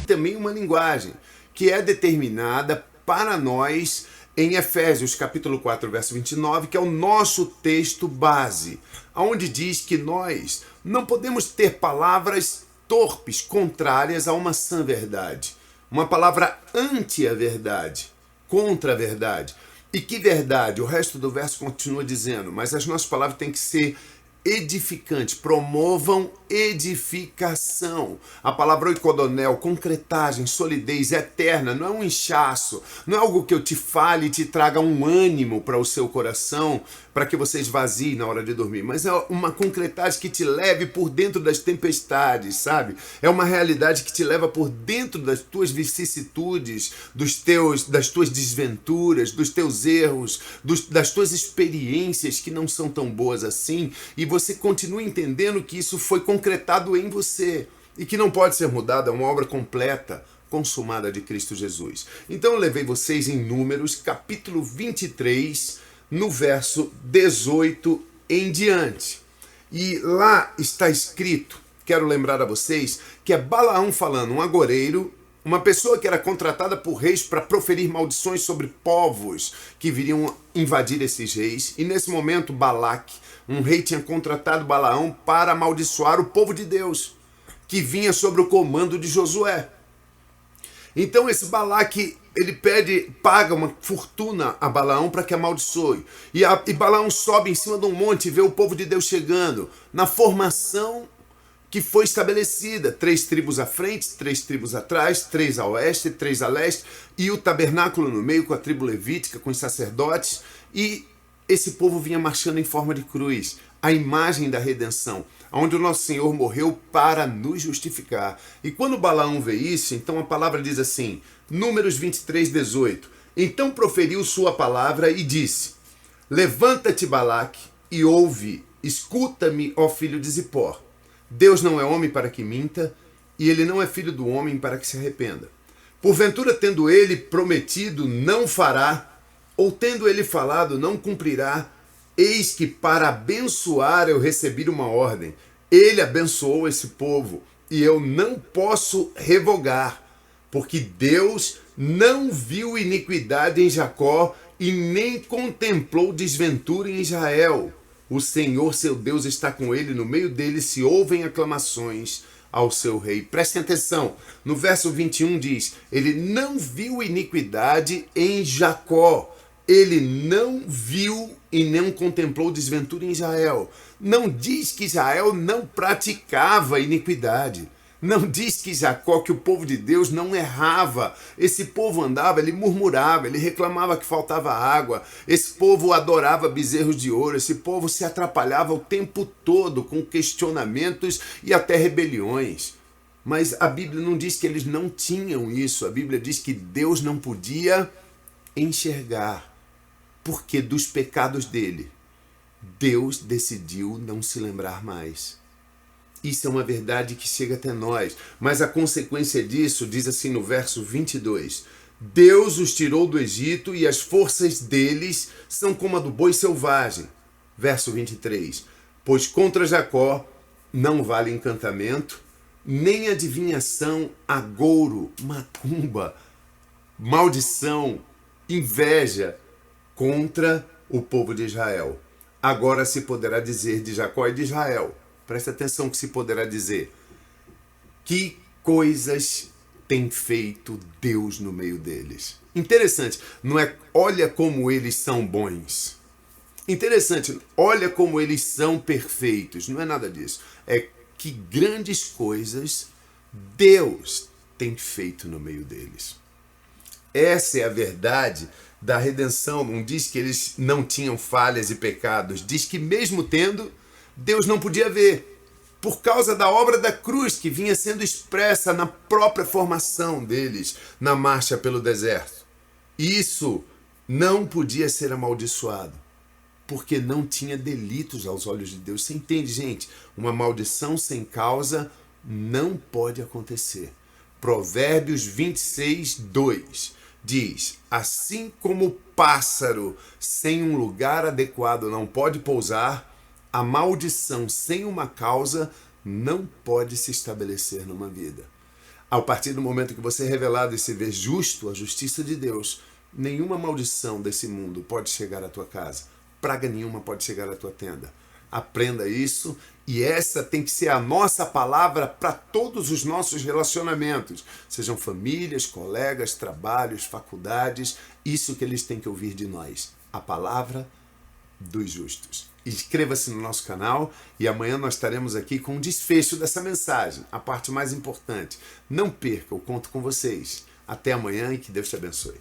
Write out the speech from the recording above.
também uma linguagem que é determinada para nós em Efésios capítulo 4, verso 29, que é o nosso texto base, onde diz que nós não podemos ter palavras torpes, contrárias a uma sã verdade. Uma palavra anti a verdade, contra a verdade. E que verdade? O resto do verso continua dizendo, mas as nossas palavras têm que ser edificantes, promovam edificação. A palavra oikodonel, concretagem, solidez, eterna, não é um inchaço, não é algo que eu te fale e te traga um ânimo para o seu coração, para que você esvazie na hora de dormir, mas é uma concretagem que te leve por dentro das tempestades, sabe? É uma realidade que te leva por dentro das tuas vicissitudes, das tuas desventuras, dos teus erros, das tuas experiências que não são tão boas assim, e você continua entendendo que isso foi concretado em você e que não pode ser mudado, é uma obra completa, consumada de Cristo Jesus. Então eu levei vocês em Números, capítulo 23, no verso 18 em diante. E lá está escrito, quero lembrar a vocês, que é Balaão falando, um agoreiro, uma pessoa que era contratada por reis para proferir maldições sobre povos que viriam invadir esses reis. E nesse momento Balaque, um rei, tinha contratado Balaão para amaldiçoar o povo de Deus, que vinha sob o comando de Josué. Então esse Balaque, ele paga uma fortuna a Balaão para que amaldiçoe. E Balaão sobe em cima de um monte e vê o povo de Deus chegando na formação que foi estabelecida. 3 tribos à frente, 3 tribos atrás, 3 a oeste, 3 a leste, e o tabernáculo no meio com a tribo levítica, com os sacerdotes, e esse povo vinha marchando em forma de cruz, a imagem da redenção, onde o nosso Senhor morreu para nos justificar. E quando Balaão vê isso, então a palavra diz assim, Números 23, 18, então proferiu sua palavra e disse, levanta-te, Balaque, e ouve, escuta-me, ó filho de Zippor. Deus não é homem para que minta, e ele não é filho do homem para que se arrependa. Porventura, tendo ele prometido, não fará, ou tendo ele falado, não cumprirá. Eis que para abençoar eu recebi uma ordem. Ele abençoou esse povo, e eu não posso revogar, porque Deus não viu iniquidade em Jacó, e nem contemplou desventura em Israel. O Senhor, seu Deus, está com ele, no meio dele se ouvem aclamações ao seu rei. Prestem atenção, no verso 21 diz, ele não viu iniquidade em Jacó, ele não viu e não contemplou desventura em Israel. Não diz que Israel não praticava iniquidade. Não diz que Jacó, que o povo de Deus não errava. Esse povo andava, ele murmurava, ele reclamava que faltava água. Esse povo adorava bezerros de ouro. Esse povo se atrapalhava o tempo todo com questionamentos e até rebeliões. Mas a Bíblia não diz que eles não tinham isso. A Bíblia diz que Deus não podia enxergar, porque dos pecados dele, Deus decidiu não se lembrar mais. Isso é uma verdade que chega até nós, mas a consequência disso, diz assim no verso 22, Deus os tirou do Egito e as forças deles são como a do boi selvagem. Verso 23, pois contra Jacó não vale encantamento, nem adivinhação, agouro, macumba, maldição, inveja contra o povo de Israel. Agora se poderá dizer de Jacó e de Israel, presta atenção que se poderá dizer, que coisas tem feito Deus no meio deles. Interessante, não é olha como eles são bons. Interessante, olha como eles são perfeitos. Não é nada disso. É que grandes coisas Deus tem feito no meio deles. Essa é a verdade da redenção. Não diz que eles não tinham falhas e pecados. Diz que mesmo tendo, Deus não podia ver, por causa da obra da cruz que vinha sendo expressa na própria formação deles, na marcha pelo deserto. Isso não podia ser amaldiçoado, porque não tinha delitos aos olhos de Deus. Você entende, gente? Uma maldição sem causa não pode acontecer. Provérbios 26, 2 diz, assim como o pássaro sem um lugar adequado não pode pousar, a maldição sem uma causa não pode se estabelecer numa vida. A partir do momento que você é revelado e se vê justo, a justiça de Deus, nenhuma maldição desse mundo pode chegar à tua casa. Praga nenhuma pode chegar à tua tenda. Aprenda isso, e essa tem que ser a nossa palavra para todos os nossos relacionamentos, sejam famílias, colegas, trabalhos, faculdades, isso que eles têm que ouvir de nós, a palavra dos justos. Inscreva-se no nosso canal e amanhã nós estaremos aqui com um desfecho dessa mensagem, a parte mais importante. Não perca, eu conto com vocês. Até amanhã e que Deus te abençoe.